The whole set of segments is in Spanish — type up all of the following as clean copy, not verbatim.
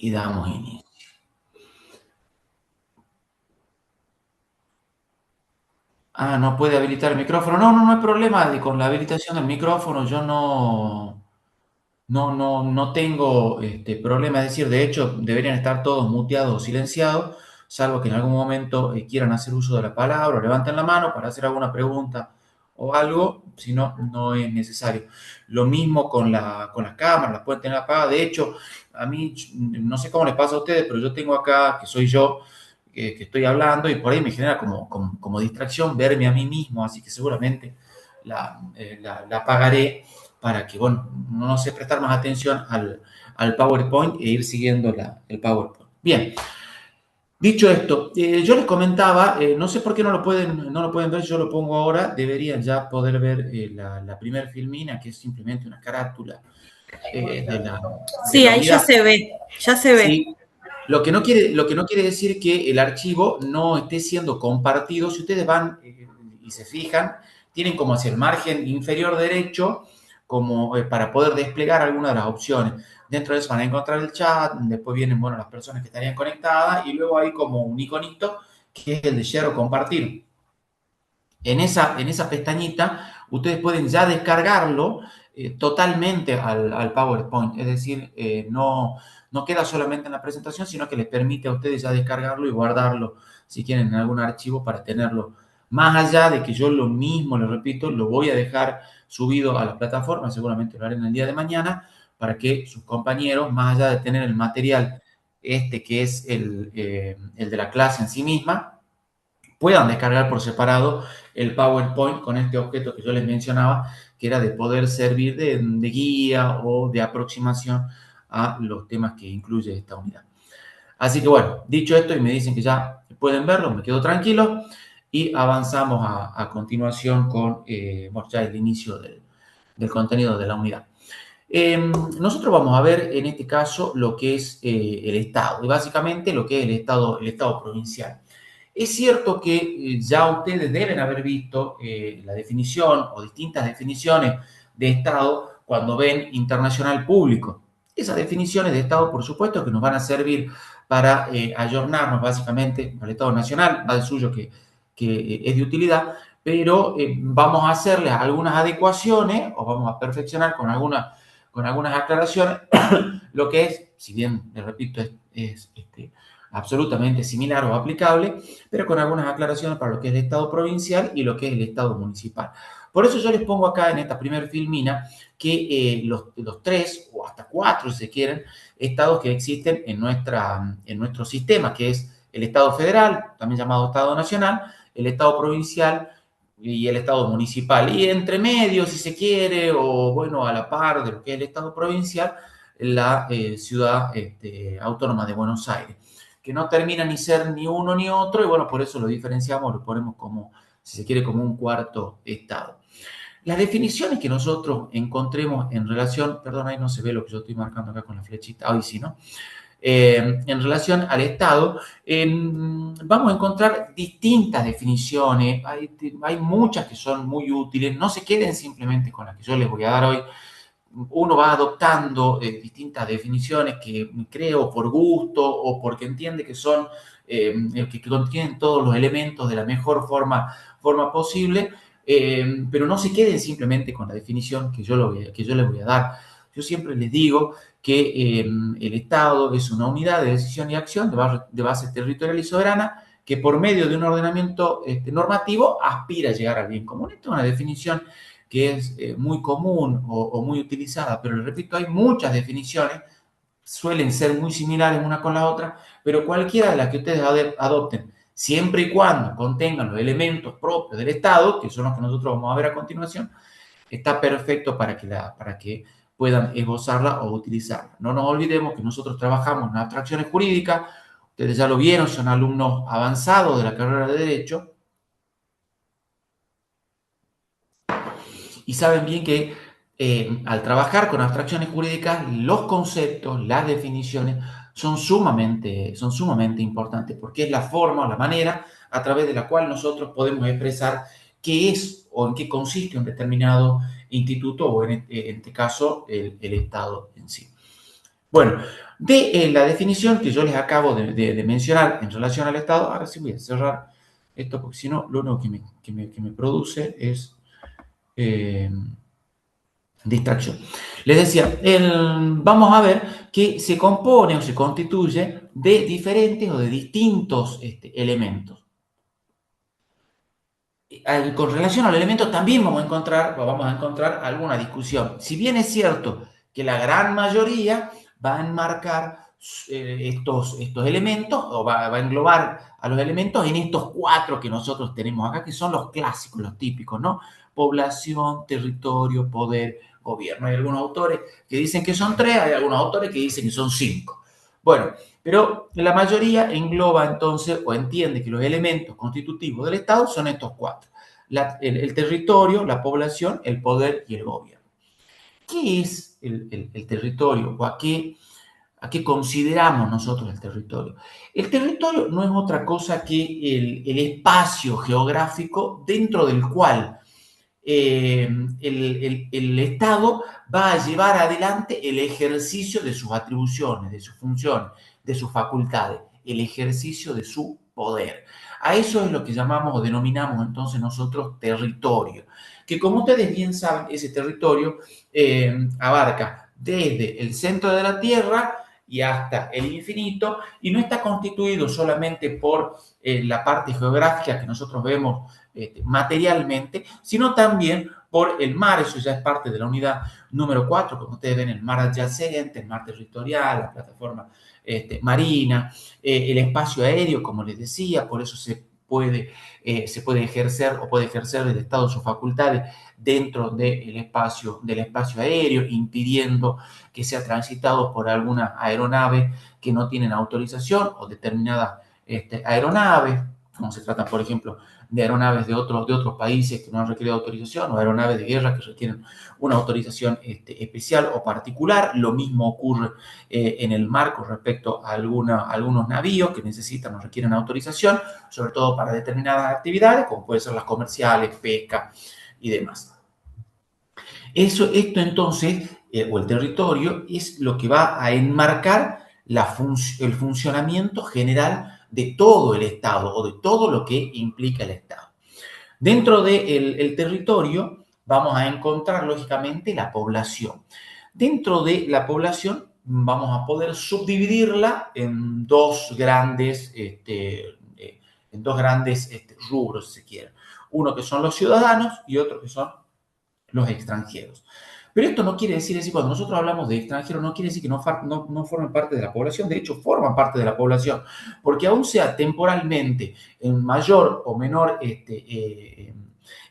y damos inicio. Ah, no puede habilitar el micrófono. No, no, no hay problema con la habilitación del micrófono. Yo no tengo problema. Es decir, de hecho, deberían estar todos muteados o silenciados, salvo que en algún momento quieran hacer uso de la palabra o levanten la mano para hacer alguna pregunta o algo. Si no, no es necesario. Lo mismo con las cámaras, las pueden tener apagadas. De hecho, a mí, no sé cómo les pasa a ustedes, pero yo tengo acá, que soy yo, que estoy hablando y por ahí me genera como distracción verme a mí mismo, así que seguramente la apagaré para que, bueno, no sé, prestar más atención al PowerPoint e ir siguiendo el PowerPoint. Bien, dicho esto, yo les comentaba, no sé por qué no lo pueden ver, yo lo pongo ahora, deberían ya poder ver la primer filmina, que es simplemente una carátula de Sí, la ahí ya unidad. se ve, ya se ve. Sí, lo que no quiere decir que el archivo no esté siendo compartido. Si ustedes van y se fijan, tienen como hacia el margen inferior derecho, como para poder desplegar alguna de las opciones. Dentro de eso van a encontrar el chat, después vienen, bueno, las personas que estarían conectadas y luego hay como un iconito que es el de share o compartir. En esa pestañita, ustedes pueden ya descargarlo totalmente al PowerPoint. Es decir, no queda solamente en la presentación, sino que les permite a ustedes ya descargarlo y guardarlo, si quieren, en algún archivo para tenerlo. Más allá de que yo lo mismo, les repito, lo voy a dejar subido a la plataforma, seguramente lo haré en el día de mañana, para que sus compañeros, más allá de tener el material que es el de la clase en sí misma, puedan descargar por separado el PowerPoint con este objeto que yo les mencionaba, que era de poder servir de guía o de aproximación a los temas que incluye esta unidad. Así que bueno, dicho esto y me dicen que ya pueden verlo, me quedo tranquilo y avanzamos a continuación con bueno, ya el inicio del contenido de la unidad. Nosotros vamos a ver en este caso lo que es el Estado y básicamente lo que es el Estado provincial. Es cierto que ya ustedes deben haber visto la definición o distintas definiciones de Estado cuando ven internacional público. Esas definiciones de Estado, por supuesto, que nos van a servir para ayornarnos básicamente al Estado nacional, va del suyo que es de utilidad, pero vamos a hacerle algunas adecuaciones o vamos a perfeccionar con algunas aclaraciones lo que es, si bien, les repito, es absolutamente similar o aplicable, pero con algunas aclaraciones para lo que es el Estado provincial y lo que es el Estado municipal. Por eso yo les pongo acá en esta primera filmina que los 3 o hasta 4, si se quieren, estados que existen en nuestro sistema, que es el Estado federal, también llamado Estado nacional, el Estado provincial y el Estado municipal. Y entre medio, si se quiere, o bueno, a la par de lo que es el Estado provincial, la ciudad autónoma de Buenos Aires, que no termina ni ser ni uno ni otro, y bueno, por eso lo diferenciamos, lo ponemos como, si se quiere, como un cuarto estado. Las definiciones que nosotros encontremos en relación, perdón, ahí no se ve lo que yo estoy marcando acá con la flechita, hoy sí, ¿no? En relación al Estado, vamos a encontrar distintas definiciones, hay muchas que son muy útiles, no se queden simplemente con las que yo les voy a dar hoy, uno va adoptando distintas definiciones que creo por gusto o porque entiende que son, que contienen todos los elementos de la mejor forma posible, pero no se queden simplemente con la definición que yo les voy a dar. Yo siempre les digo que el Estado es una unidad de decisión y acción de base territorial y soberana que por medio de un ordenamiento normativo aspira a llegar al bien común. Esta es una definición que es muy común o muy utilizada, pero les repito, hay muchas definiciones, suelen ser muy similares una con la otra, pero cualquiera de las que ustedes adopten, siempre y cuando contengan los elementos propios del Estado, que son los que nosotros vamos a ver a continuación, está perfecto para que puedan esbozarla o utilizarla. No nos olvidemos que nosotros trabajamos en abstracciones jurídicas, ustedes ya lo vieron, son alumnos avanzados de la carrera de Derecho, y saben bien que al trabajar con abstracciones jurídicas, los conceptos, las definiciones son sumamente importantes porque es la forma o la manera a través de la cual nosotros podemos expresar qué es o en qué consiste un determinado instituto o en este caso el Estado en sí. Bueno, de la definición que yo les acabo de mencionar en relación al Estado, ahora sí voy a cerrar esto porque si no, lo único que me produce es eh, distracción. Les decía, vamos a ver que se compone o se constituye de diferentes o de distintos elementos. Con relación al elemento también vamos a encontrar alguna discusión. Si bien es cierto que la gran mayoría va a enmarcar estos elementos o va a englobar a los elementos en estos cuatro que nosotros tenemos acá, que son los clásicos, los típicos, ¿no? Población, territorio, poder, gobierno. Hay algunos autores que dicen que son tres, hay algunos autores que dicen que son cinco. Bueno, pero la mayoría engloba entonces o entiende que los elementos constitutivos del Estado son estos cuatro. El territorio, la población, el poder y el gobierno. ¿Qué es el territorio o a qué consideramos nosotros el territorio? El territorio no es otra cosa que el espacio geográfico dentro del cual el Estado va a llevar adelante el ejercicio de sus atribuciones, de sus funciones, de sus facultades, el ejercicio de su poder. A eso es lo que llamamos o denominamos entonces nosotros territorio, que como ustedes bien saben, ese territorio abarca desde el centro de la Tierra y hasta el infinito, y no está constituido solamente por la parte geográfica que nosotros vemos materialmente, sino también por el mar, eso ya es parte de la unidad número 4, como ustedes ven, el mar adyacente, el mar territorial, la plataforma marina, el espacio aéreo, como les decía, por eso se puede ejercer o puede ejercer el Estado sus facultades dentro del espacio aéreo, impidiendo que sea transitado por alguna aeronave que no tienen autorización o determinadas aeronaves, como se trata, por ejemplo, de aeronaves de otros países que no han requerido autorización o aeronaves de guerra que requieren una autorización especial o particular. Lo mismo ocurre en el mar con respecto a algunos navíos que necesitan o requieren autorización, sobre todo para determinadas actividades, como pueden ser las comerciales, pesca y demás. Esto entonces, o el territorio, es lo que va a enmarcar el funcionamiento general de todo el Estado o de todo lo que implica el Estado. Dentro del territorio vamos a encontrar, lógicamente, la población. Dentro de la población vamos a poder subdividirla en dos grandes, rubros, si se quiere. Uno que son los ciudadanos y otro que son los extranjeros. Pero esto no quiere decir, cuando nosotros hablamos de extranjeros, no quiere decir que no formen parte de la población. De hecho, forman parte de la población, porque aún sea temporalmente en mayor o menor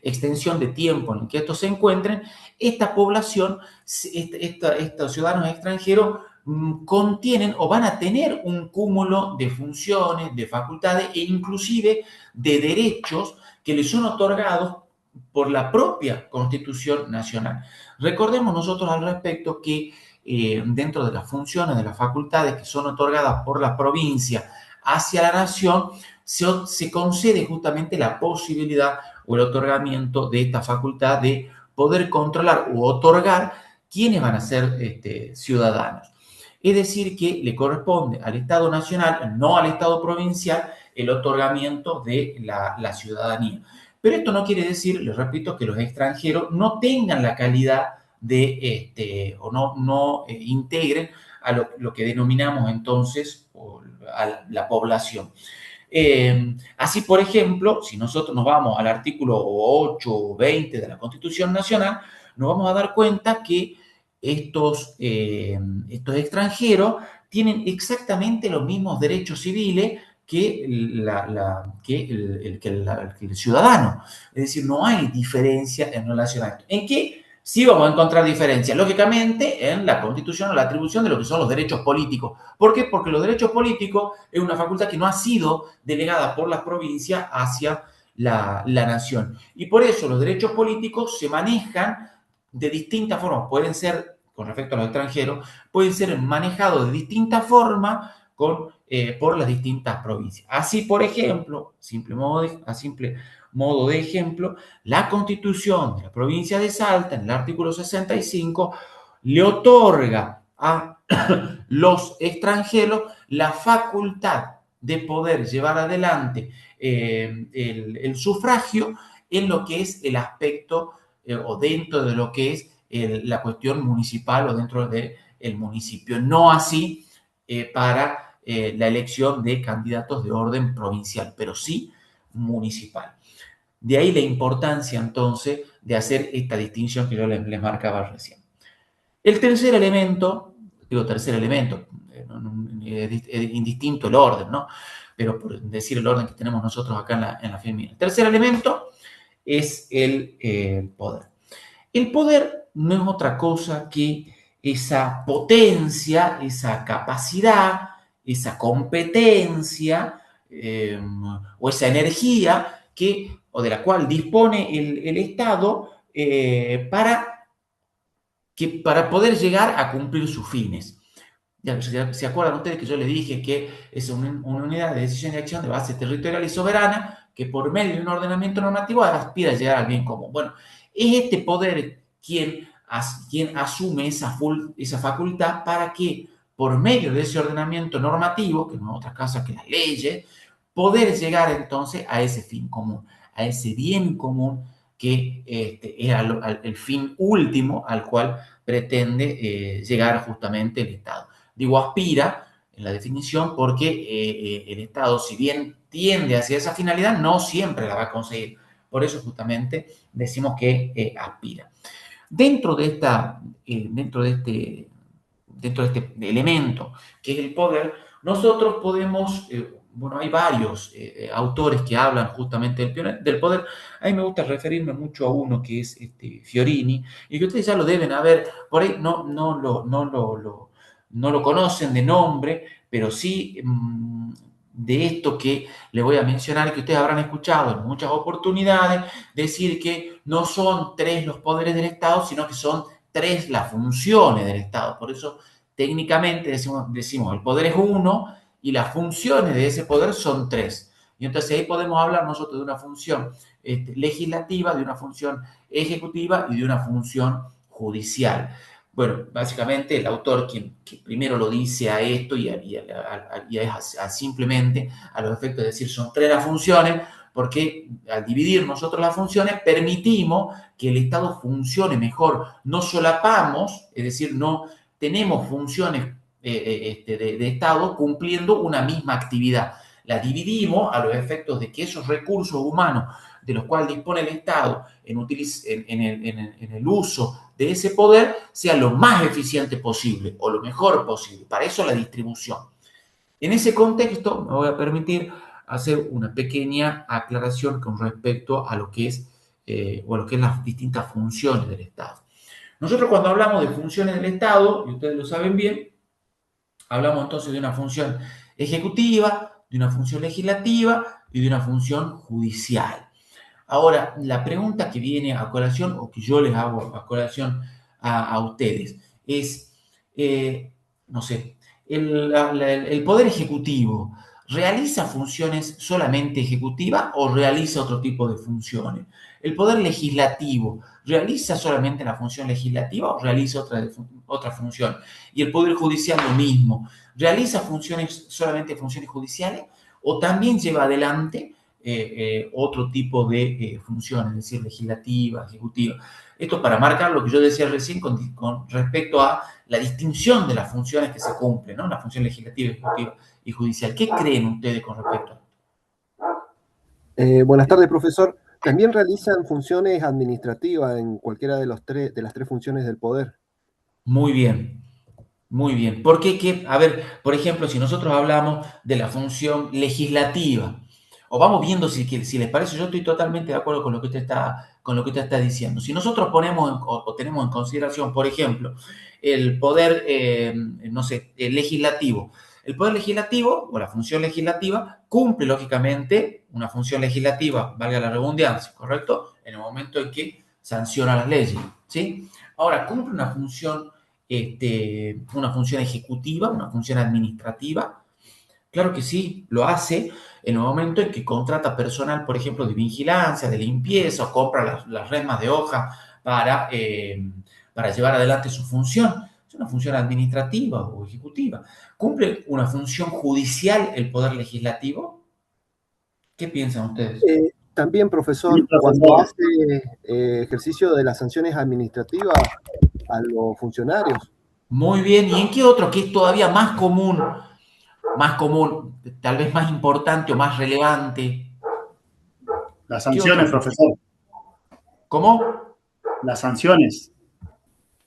extensión de tiempo en que estos se encuentren, esta población, estos ciudadanos extranjeros, contienen o van a tener un cúmulo de funciones, de facultades e inclusive de derechos que les son otorgados por la propia Constitución Nacional. Recordemos nosotros al respecto que dentro de las funciones, de las facultades que son otorgadas por la provincia hacia la nación, se concede justamente la posibilidad o el otorgamiento de esta facultad de poder controlar u otorgar quiénes van a ser ciudadanos. Es decir, que le corresponde al Estado Nacional, no al Estado provincial, el otorgamiento de la ciudadanía. Pero esto no quiere decir, les repito, que los extranjeros no tengan la calidad o no integren a lo que denominamos entonces a la población. Así, por ejemplo, si nosotros nos vamos al artículo 8 o 20 de la Constitución Nacional, nos vamos a dar cuenta que estos extranjeros tienen exactamente los mismos derechos civiles que el ciudadano. Es decir, no hay diferencia en relación a esto. ¿En qué sí vamos a encontrar diferencias? Lógicamente, en la Constitución o la atribución de lo que son los derechos políticos. ¿Por qué? Porque los derechos políticos es una facultad que no ha sido delegada por las provincias hacia la nación. Y por eso los derechos políticos se manejan de distintas formas. Pueden ser, con respecto a los extranjeros, pueden ser manejados de distintas formas por las distintas provincias. Así, por ejemplo, a simple modo de ejemplo, la Constitución de la provincia de Salta, en el artículo 65, le otorga a los extranjeros la facultad de poder llevar adelante el sufragio en lo que es el aspecto o dentro de lo que es la cuestión municipal o dentro del municipio. No así para la elección de candidatos de orden provincial, pero sí municipal. De ahí la importancia entonces de hacer esta distinción que yo les marcaba recién. El tercer elemento, digo tercer elemento, es indistinto el orden, ¿no? Pero por decir el orden que tenemos nosotros acá en la FEMIN. El tercer elemento es el poder. El poder no es otra cosa que esa potencia, esa capacidad, esa competencia o esa energía o de la cual dispone el Estado para poder llegar a cumplir sus fines. Ya se acuerdan ustedes que yo les dije que es una unidad de decisión y acción de base territorial y soberana que por medio de un ordenamiento normativo aspira a llegar al bien común. Bueno, es este poder quien asume esa facultad para que por medio de ese ordenamiento normativo, que no es otra cosa que las leyes, poder llegar entonces a ese fin común, a ese bien común que es el fin último al cual pretende llegar justamente el Estado. Digo aspira en la definición porque el Estado, si bien tiende hacia esa finalidad, no siempre la va a conseguir. Por eso justamente decimos que aspira. Dentro de este elemento que es el poder, nosotros podemos, bueno, hay varios autores que hablan justamente del poder. A mí me gusta referirme mucho a uno que es Fiorini, y que ustedes ya lo deben haber, por ahí no lo conocen de nombre, pero sí de esto que le voy a mencionar, que ustedes habrán escuchado en muchas oportunidades, decir que no son tres los poderes del Estado, sino que son tres las funciones del Estado. Por eso, técnicamente decimos el poder es uno y las funciones de ese poder son tres. Y entonces ahí podemos hablar nosotros de una función legislativa, de una función ejecutiva y de una función judicial. Bueno, básicamente el autor quien primero lo dice a esto y es simplemente a los efectos de decir son tres las funciones, porque al dividir nosotros las funciones permitimos que el Estado funcione mejor. No solapamos, es decir, no tenemos funciones de Estado cumpliendo una misma actividad. La dividimos a los efectos de que esos recursos humanos de los cuales dispone el Estado en el uso de ese poder sea lo más eficiente posible o lo mejor posible. Para eso la distribución. En ese contexto me voy a permitir hacer una pequeña aclaración con respecto a lo que es, o a lo que es las distintas funciones del Estado. Nosotros cuando hablamos de funciones del Estado, y ustedes lo saben bien, hablamos entonces de una función ejecutiva, de una función legislativa y de una función judicial. Ahora, la pregunta que viene a colación, o que yo les hago a colación a ustedes, es, no sé, el Poder Ejecutivo realiza funciones solamente ejecutivas o realiza otro tipo de funciones. El Poder Legislativo realiza solamente la función legislativa o realiza otra función. Y el Poder Judicial lo mismo. ¿Realiza solamente funciones judiciales o también lleva adelante otro tipo de funciones, es decir, legislativa, ejecutiva? Esto para marcar lo que yo decía recién con respecto a la distinción de las funciones que se cumplen, ¿no? La función legislativa, ejecutiva y judicial. ¿Qué creen ustedes con respecto a esto? Buenas tardes, profesor. ¿También realizan funciones administrativas en cualquiera de las tres funciones del poder? Muy bien. Muy bien, porque, a ver, por ejemplo, si nosotros hablamos de la función legislativa, o vamos viendo si les parece, yo estoy totalmente de acuerdo con lo que usted está diciendo. Si nosotros ponemos o tenemos en consideración, por ejemplo, el poder, no sé, el legislativo. El poder legislativo o la función legislativa cumple, lógicamente, una función legislativa, valga la redundancia, ¿correcto? En el momento en que sanciona las leyes, ¿sí? Ahora, cumple una función ejecutiva, una función administrativa. Claro que sí, lo hace en el momento en que contrata personal, por ejemplo, de vigilancia, de limpieza, o compra las remas de hoja para llevar adelante su función. es una función administrativa o ejecutiva. ¿Cumple una función judicial el Poder Legislativo? ¿Qué piensan ustedes? También, Sí, profesor, cuando profesor. hace ejercicio de las sanciones administrativas a los funcionarios. Muy bien. ¿Y en qué otro que es todavía más común, tal vez más importante o más relevante? Las ¿Qué otro? sanciones, profesor. ¿Cómo? Las sanciones.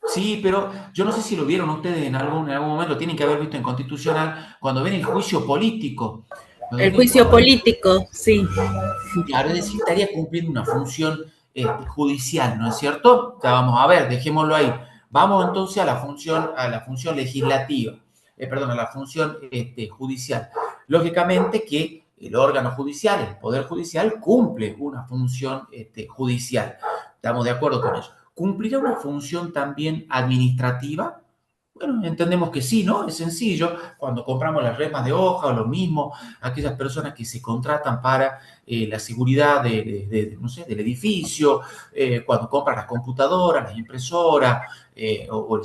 Sí, pero yo no sé si lo vieron ustedes en algún momento, tienen que haber visto en Constitucional, cuando ven el juicio político. Cuando El ven el juicio juicio, político, sí. claro, es decir, estaría cumpliendo una función judicial, ¿no es cierto? Ya vamos a ver, dejémoslo ahí. Vamos entonces a la función legislativa, perdón, a la función judicial. Lógicamente que el órgano judicial, el Poder Judicial, cumple una función judicial. Estamos de acuerdo con eso. ¿Cumplirá una función también administrativa? Bueno, entendemos que sí, ¿no? Es sencillo. Cuando compramos las remas de hoja o lo mismo, aquellas personas que se contratan para la seguridad no sé, del edificio, cuando compran las computadoras, las impresoras, o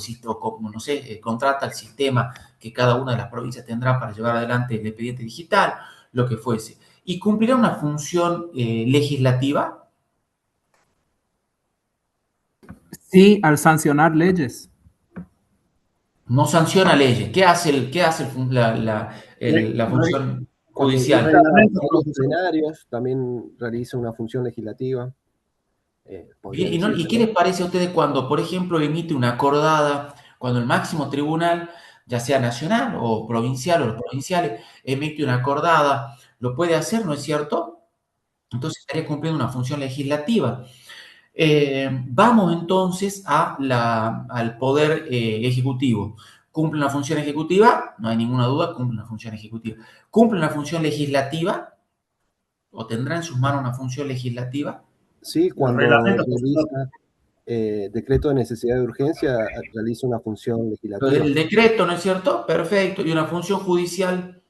no sé, contrata el sistema que cada una de las provincias tendrá para llevar adelante el expediente digital, lo que fuese. ¿Y cumplirá una función legislativa? Sí, al sancionar leyes. No sanciona leyes. ¿Qué hace la función Cuando judicial? dicta Reglamentos, fallos profesor. ordinarios, también realiza una función legislativa, podría Bien, ¿y decirse, qué ¿no? les parece a ustedes cuando, por ejemplo, emite una acordada, cuando el máximo tribunal, ya sea nacional o provincial o los provinciales, emite una acordada? Lo puede hacer, ¿no es cierto? Entonces estaría cumpliendo una función legislativa. Vamos entonces al poder ejecutivo. ¿Cumple una función ejecutiva? No hay ninguna duda, cumple una función ejecutiva. ¿Cumple una función legislativa? ¿O tendrá en sus manos una función legislativa? Sí, Los cuando reglamentos, profesor. realiza decreto de necesidad de urgencia, realiza una función Entonces, legislativa. el decreto, ¿no es cierto? Perfecto. ¿Y una función judicial?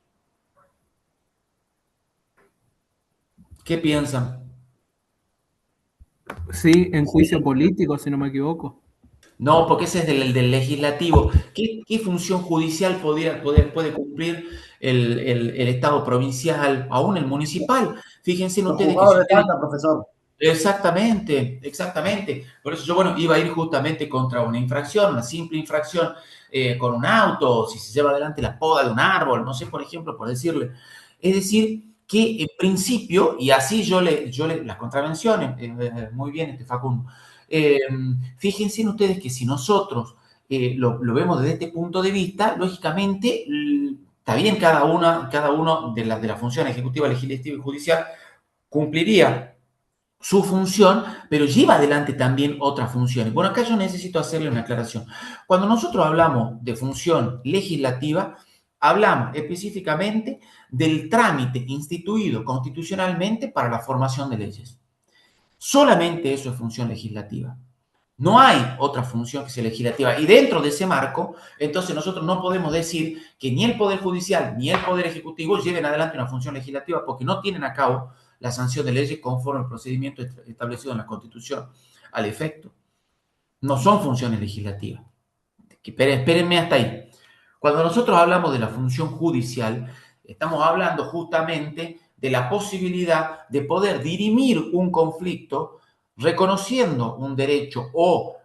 ¿Qué piensan? Sí, en juicio político, si no me equivoco. No, porque ese es del legislativo. ¿Qué función judicial puede cumplir el Estado provincial, aún el municipal? Fíjense en Los ustedes que si juzgados de ustedes... falta, profesor. Exactamente, exactamente. Por eso yo, bueno, iba a ir justamente contra una infracción, una simple infracción con un auto, si se lleva adelante la poda de un árbol, no sé, por ejemplo, por decirle. Es decir, que en principio, y así las contravenciones, muy bien, Facundo, eh, fíjense en ustedes que si nosotros lo vemos desde este punto de vista, lógicamente, está bien cada uno de la función ejecutiva, legislativa y judicial cumpliría su función, pero lleva adelante también otras funciones. Bueno, acá yo necesito hacerle una aclaración. Cuando nosotros hablamos de función legislativa, hablamos específicamente del trámite instituido constitucionalmente para la formación de leyes. Solamente eso es función legislativa. No hay otra función que sea legislativa. Y dentro de ese marco, entonces nosotros no podemos decir que ni el Poder Judicial ni el Poder Ejecutivo lleven adelante una función legislativa porque no tienen a cabo la sanción de leyes conforme al procedimiento establecido en la Constitución. Al efecto, no son funciones legislativas. Espérenme hasta ahí. Cuando nosotros hablamos de la función judicial, estamos hablando justamente de la posibilidad de poder dirimir un conflicto reconociendo un derecho o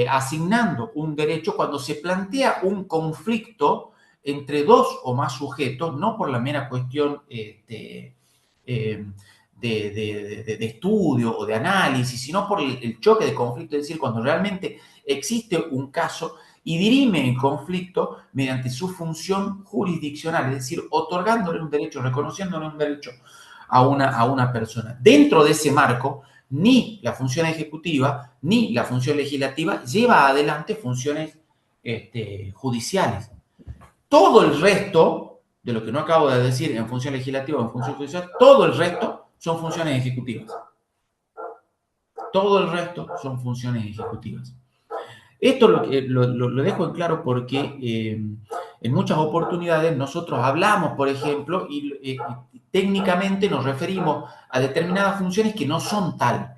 asignando un derecho cuando se plantea un conflicto entre dos o más sujetos, no por la mera cuestión eh, de estudio o de análisis, sino por el choque de conflicto, es decir, cuando realmente existe un caso y dirime el conflicto mediante su función jurisdiccional, es decir, otorgándole un derecho, reconociéndole un derecho a una persona. Dentro de ese marco, ni la función ejecutiva ni la función legislativa lleva adelante funciones judiciales. Todo el resto de lo que no acabo de decir en función legislativa o en función judicial, todo el resto son funciones ejecutivas. Todo el resto son funciones ejecutivas. Esto lo dejo en claro porque en muchas oportunidades nosotros hablamos, por ejemplo, y técnicamente nos referimos a determinadas funciones que no son tal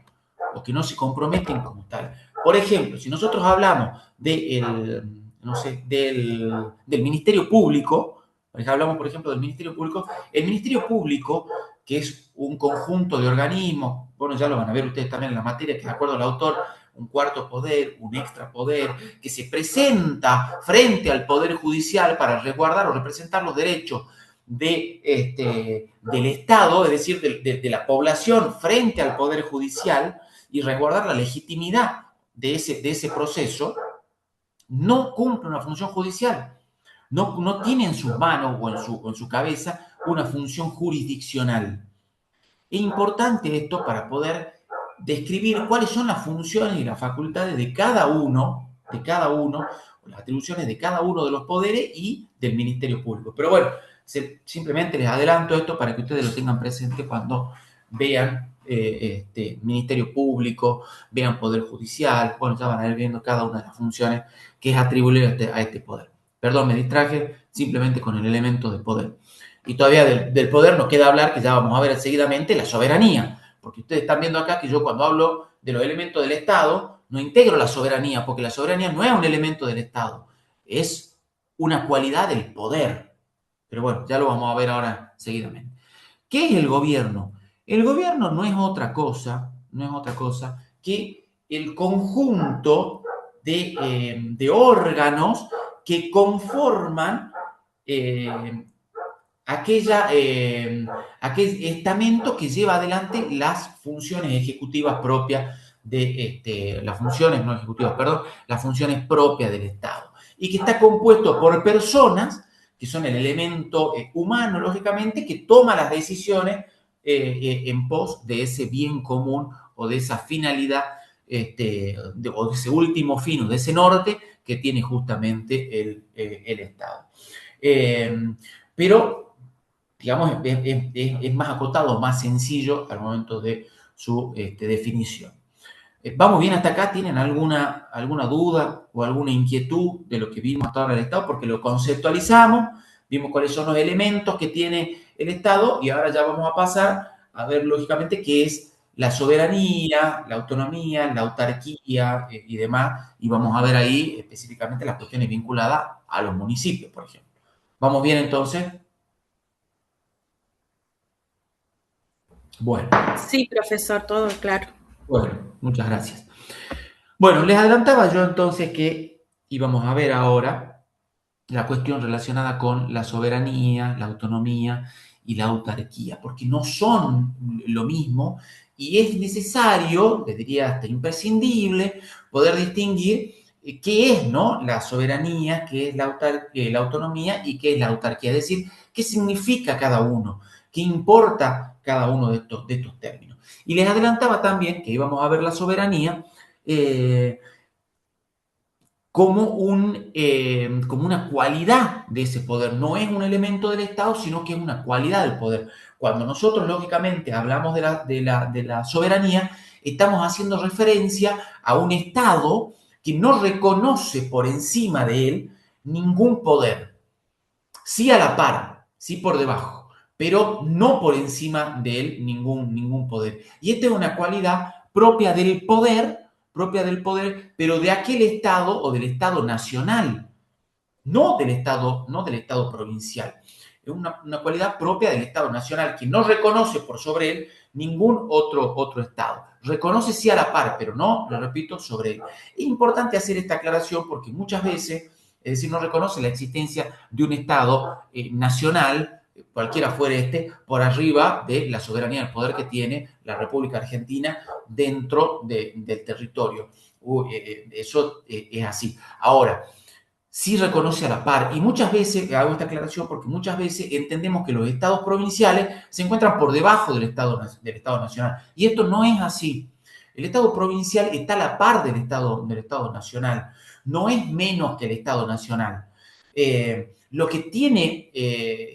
o que no se comprometen como tal. Por ejemplo, si nosotros hablamos de no sé, del Ministerio Público, hablamos, por ejemplo, del Ministerio Público, el Ministerio Público, que es un conjunto de organismos, bueno, ya lo van a ver ustedes también en la materia, que de acuerdo al autor, un cuarto poder, un extra poder, que se presenta frente al Poder Judicial para resguardar o representar los derechos del Estado, es decir, de la población frente al Poder Judicial, y resguardar la legitimidad de ese proceso, no cumple una función judicial. No tiene en sus manos o en su cabeza una función jurisdiccional. Es importante esto para poder describir cuáles son las funciones y las facultades de cada uno, las atribuciones de cada uno de los poderes y del Ministerio Público. Pero bueno, simplemente les adelanto esto para que ustedes lo tengan presente cuando vean Ministerio Público, vean Poder Judicial. Bueno, ya van a ir viendo cada una de las funciones que es atribuible a este poder. Perdón, me distraje simplemente con el elemento de poder. Y todavía del poder nos queda hablar, que ya vamos a ver seguidamente, la soberanía. Porque ustedes están viendo acá que yo cuando hablo de los elementos del Estado, no integro la soberanía, porque la soberanía no es un elemento del Estado, es una cualidad del poder. Pero bueno, ya lo vamos a ver ahora seguidamente. ¿Qué es el gobierno? El gobierno no es otra cosa que el conjunto de órganos que conforman aquel estamento que lleva adelante las funciones ejecutivas propias las funciones no ejecutivas, perdón, las funciones propias del Estado. Y que está compuesto por personas que son el elemento humano, lógicamente, que toma las decisiones en pos de ese bien común o de esa finalidad o de ese último fin o de ese norte que tiene justamente el Estado. Pero, digamos, es más acotado, más sencillo al momento de su definición. ¿Vamos bien hasta acá? ¿Tienen alguna duda o alguna inquietud de lo que vimos hasta ahora del Estado? Porque lo conceptualizamos, vimos cuáles son los elementos que tiene el Estado y ahora ya vamos a pasar a ver, lógicamente, qué es la soberanía, la autonomía, la autarquía y demás. Y vamos a ver ahí específicamente las cuestiones vinculadas a los municipios, por ejemplo. ¿Vamos bien entonces? Bueno. Sí, profesor, todo claro. Bueno, muchas gracias. Bueno, les adelantaba yo entonces que íbamos a ver ahora la cuestión relacionada con la soberanía, la autonomía y la autarquía, porque no son lo mismo y es necesario, les diría hasta imprescindible, poder distinguir qué es, ¿no?, la soberanía, qué es la autonomía y qué es la autarquía, es decir, qué significa cada uno, qué importa cada uno de estos términos. Y les adelantaba también que íbamos a ver la soberanía como una cualidad de ese poder. No es un elemento del Estado, sino que es una cualidad del poder. Cuando nosotros, lógicamente, hablamos de la soberanía, estamos haciendo referencia a un Estado que no reconoce por encima de él ningún poder. Sí a la par, sí por debajo, pero no por encima de él ningún poder. Y esta es una cualidad propia del poder, pero de aquel Estado o del Estado nacional, no del Estado provincial. Es una cualidad propia del Estado nacional que no reconoce por sobre él ningún otro Estado. Reconoce sí a la par, pero no, lo repito, sobre él. Es importante hacer esta aclaración porque muchas veces, es decir, no reconoce la existencia de un Estado nacional, cualquiera fuere por arriba de la soberanía del poder que tiene la República Argentina dentro del territorio. Eso es así. Ahora, sí reconoce a la par, y muchas veces, hago esta aclaración porque muchas veces entendemos que los estados provinciales se encuentran por debajo del Estado nacional, y esto no es así. El Estado provincial está a la par del Estado nacional, no es menos que el Estado nacional. Lo que tiene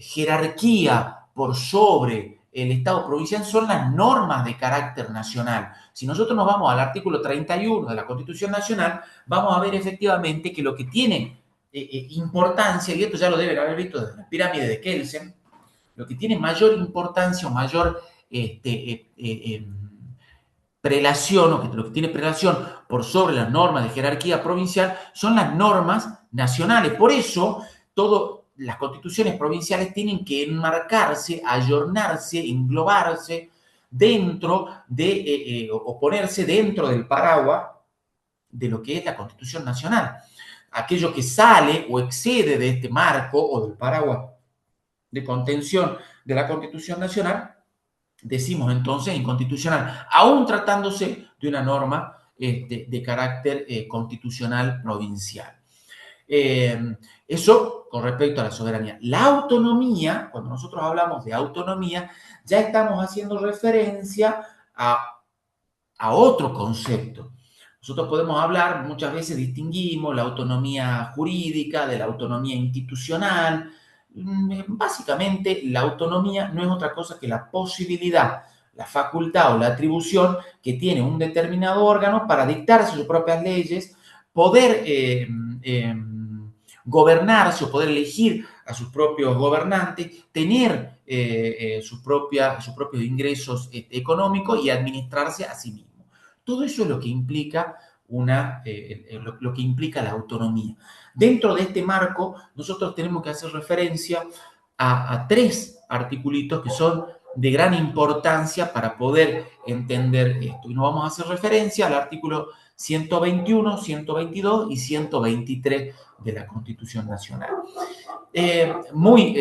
jerarquía por sobre el Estado provincial son las normas de carácter nacional. Si nosotros nos vamos al artículo 31 de la Constitución Nacional, vamos a ver efectivamente que lo que tiene importancia, y esto ya lo deben haber visto desde la pirámide de Kelsen, lo que tiene mayor importancia o mayor prelación, o que lo que tiene prelación por sobre las normas de jerarquía provincial, son las normas nacionales. Por eso, las constituciones provinciales tienen que enmarcarse, ayornarse, englobarse dentro de, o ponerse dentro del paraguas de lo que es la Constitución Nacional. Aquello que sale o excede de este marco o del paraguas de contención de la Constitución Nacional, decimos entonces inconstitucional, aún tratándose de una norma de carácter constitucional provincial. Eso con respecto a la soberanía. La autonomía, cuando nosotros hablamos de autonomía, ya estamos haciendo referencia a otro concepto. Nosotros podemos hablar, muchas veces distinguimos la autonomía jurídica de la autonomía institucional. Básicamente, la autonomía no es otra cosa que la posibilidad, la facultad o la atribución que tiene un determinado órgano para dictarse sus propias leyes, poder gobernarse o poder elegir a sus propios gobernantes, tener sus propios ingresos económicos y administrarse a sí mismo. Todo eso es lo que implica lo que implica la autonomía. Dentro de este marco, nosotros tenemos que hacer referencia a 3 articulitos que son de gran importancia para poder entender esto. Y nos vamos a hacer referencia al artículo 121, 122 y 123 de la Constitución Nacional. Muy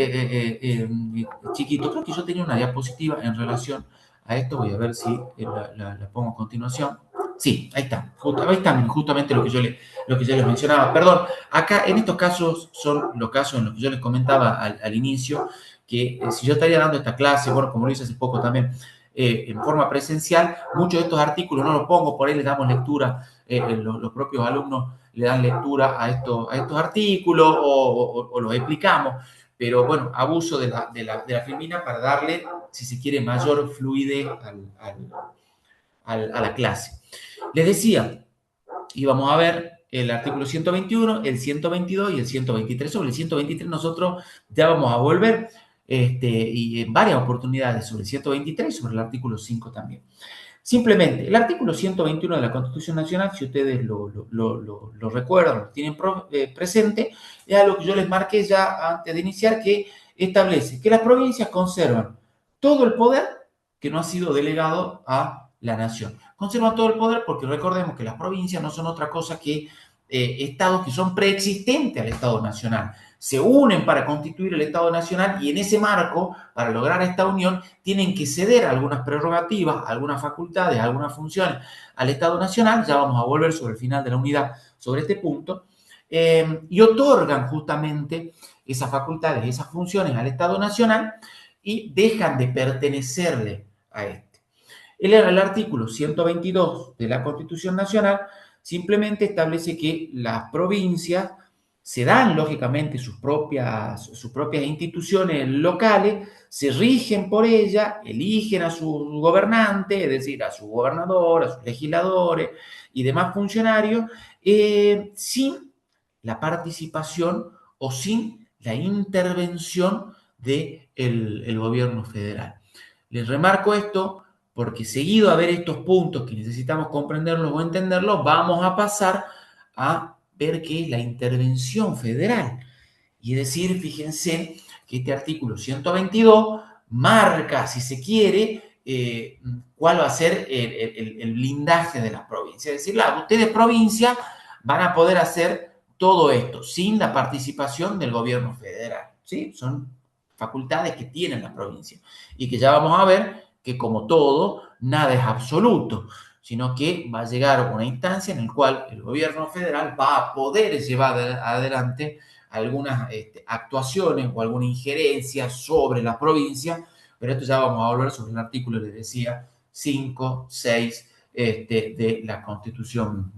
chiquito, creo que yo tenía una diapositiva en relación a esto, voy a ver si la pongo a continuación. Sí, ahí está, justamente lo que yo les mencionaba. Perdón, acá en estos casos son los casos en los que yo les comentaba al inicio, que si yo estaría dando esta clase, bueno, como lo hice hace poco también, en forma presencial, muchos de estos artículos no los pongo, por ahí les damos lectura, los propios alumnos le dan lectura a estos artículos o los explicamos, pero bueno, abuso de la filmina para darle, si se quiere, mayor fluidez a la clase. Les decía, íbamos a ver el artículo 121, el 122 y el 123. Sobre el 123 nosotros ya vamos a volver y en varias oportunidades sobre el 123 y sobre el artículo 5 también. Simplemente, el artículo 121 de la Constitución Nacional, si ustedes lo recuerdan, lo tienen presente, es algo que yo les marqué ya antes de iniciar, que establece que las provincias conservan todo el poder que no ha sido delegado a la nación. Conservan todo el poder porque recordemos que las provincias no son otra cosa que estados que son preexistentes al Estado Nacional. Se unen para constituir el Estado Nacional y en ese marco, para lograr esta unión, tienen que ceder algunas prerrogativas, algunas facultades, algunas funciones al Estado Nacional. Ya vamos a volver sobre el final de la unidad sobre este punto. Y otorgan justamente esas facultades, esas funciones al Estado Nacional y dejan de pertenecerle a este. El artículo 122 de la Constitución Nacional simplemente establece que las provincias se dan, lógicamente, sus propias instituciones locales, se rigen por ellas, eligen a sus gobernantes, es decir, a su gobernador, a sus legisladores y demás funcionarios, sin la participación o sin la intervención del gobierno federal. Les remarco esto porque seguido a ver estos puntos que necesitamos comprenderlos o entenderlos, vamos a pasar a ver qué es la intervención federal. Y es decir, fíjense que este artículo 122 marca, si se quiere, cuál va a ser el blindaje de las provincias. Es decir, ustedes provincia van a poder hacer todo esto sin la participación del gobierno federal, ¿sí? Son facultades que tienen la provincia y que ya vamos a ver que, como todo, nada es absoluto, sino que va a llegar una instancia en la cual el gobierno federal va a poder llevar adelante algunas actuaciones o alguna injerencia sobre la provincia, pero esto ya vamos a volver sobre el artículo, les decía, 5, 6 de la Constitución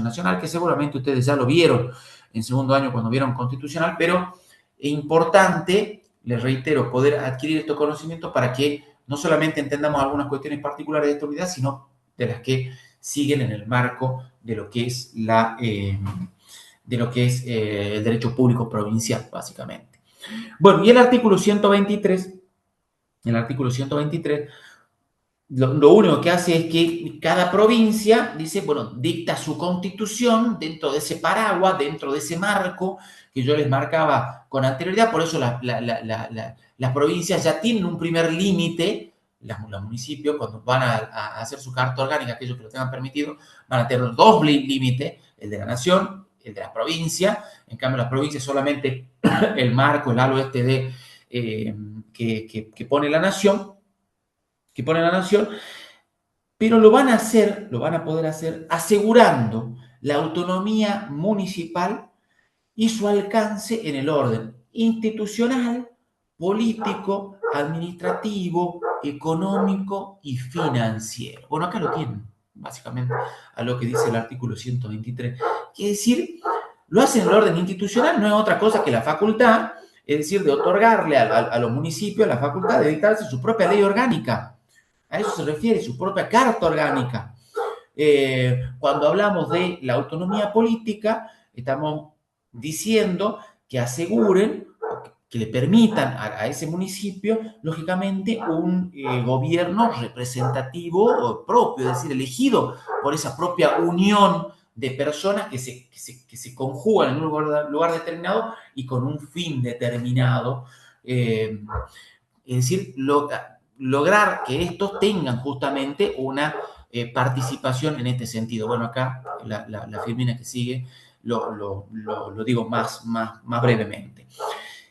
Nacional, que seguramente ustedes ya lo vieron en segundo año cuando vieron Constitucional, pero es importante, les reitero, poder adquirir estos conocimientos para que no solamente entendamos algunas cuestiones particulares de esta unidad, sino de las que siguen en el marco de lo que es el derecho público provincial, básicamente. Bueno, y el artículo 123 lo único que hace es que cada provincia dice, bueno, dicta su constitución dentro de ese paraguas, dentro de ese marco que yo les marcaba con anterioridad. Por eso las provincias ya tienen un primer límite. Los municipios, cuando van a hacer su carta orgánica, aquellos que lo tengan permitido, van a tener dos límites, el de la nación, el de la provincia. En cambio, las provincias solamente el marco, el halo que pone la nación, pero lo van a poder hacer asegurando la autonomía municipal y su alcance en el orden institucional, político, administrativo, económico y financiero. Bueno, acá lo tienen, básicamente, a lo que dice el artículo 123. Quiere decir, lo hacen en el orden institucional, no es otra cosa que la facultad, es decir, de otorgarle a los municipios la facultad de dictarse su propia ley orgánica. A eso se refiere, su propia carta orgánica. Cuando hablamos de la autonomía política, estamos diciendo que aseguren, que le permitan a ese municipio, lógicamente, un gobierno representativo propio, es decir, elegido por esa propia unión de personas que se conjugan en un lugar determinado y con un fin determinado. Es decir, lograr que estos tengan justamente una participación en este sentido. Bueno, acá la firmina que sigue lo digo más brevemente.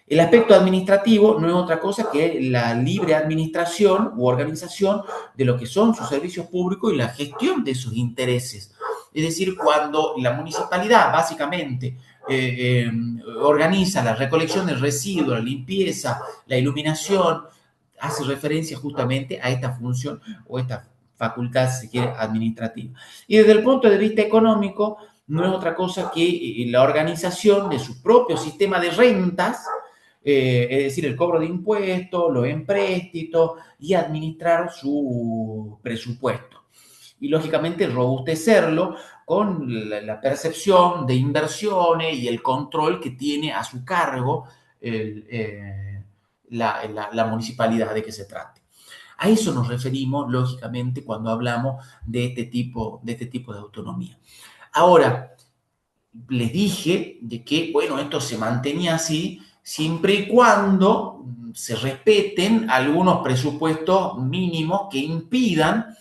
El aspecto administrativo no es otra cosa que la libre administración u organización de lo que son sus servicios públicos y la gestión de sus intereses. Es decir, cuando la municipalidad básicamente organiza la recolección de residuos, la limpieza, la iluminación, hace referencia justamente a esta función o esta facultad, si se quiere, administrativa. Y desde el punto de vista económico, no es otra cosa que la organización de su propio sistema de rentas, es decir, el cobro de impuestos, los empréstitos y administrar su presupuesto. Y lógicamente robustecerlo con la percepción de inversiones y el control que tiene a su cargo la municipalidad de que se trate. A eso nos referimos, lógicamente, cuando hablamos de este tipo de autonomía. Ahora, les dije de que, bueno, esto se mantenía así siempre y cuando se respeten algunos presupuestos mínimos que impidan